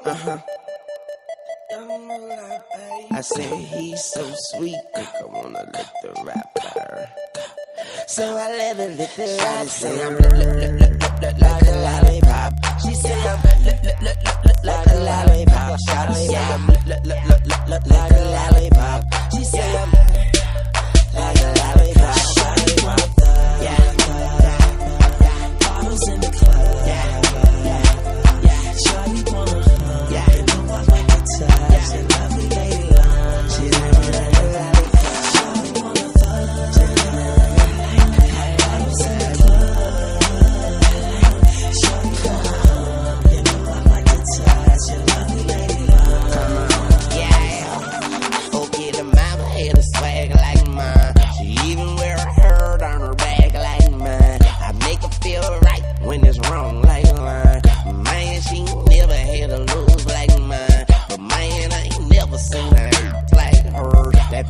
I said he's so sweet, I wanna lick the rapper. So I let her lick the rapper. She say I'm like a lollipop. She say I'm like a lollipop. Shawty say I'm like a lollipop. She say I'm like a lollipop. Shawty want the bottles in the club. Shawty wanna hug. You know I like to touch. And lovely lady love. She like a lollipop. Shawty wanna touch. Bottles in the club. Shawty wanna hug. You know I like to touch. And lovely lady love. Yeah. Okay, the mama had a swag like mine. She even wear a herd on her back like mine. I make her feel right when it's wrong like mine. Man, she never had a lose like mine. But man, I ain't never seen her act like her. That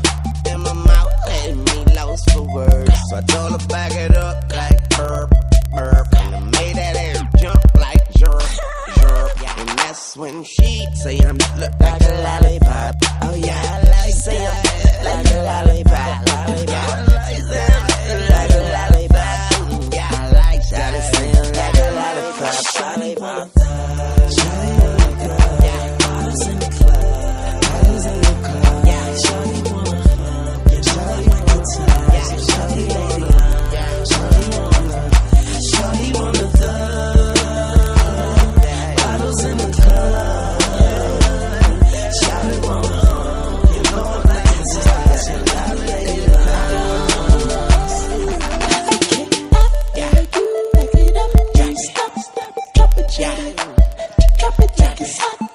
in my mouth had me lost for words. So I told her back it up like burp. And I made that air jump like jerk. And that's when she say I'm look like a lollipop. Oh yeah, I like say I'm like a lollipop. Yeah, I like that like a lollipop. Yeah, I like that saying like a lollipop. Shawty want that. Shawty wanna go. Yeah, bottles in the club. Bottles in the club. Yeah, shawty wanna hug. Yeah, shawty wanna touch. Yeah, shawty wanna love. Yeah, shawty wanna. Shawty wanna thug. Bottles in the club. Shawty wanna hug. You know I like to touch. And I lay it Drop it, drop it, drop it, drop it, drop it, drop it, drop it,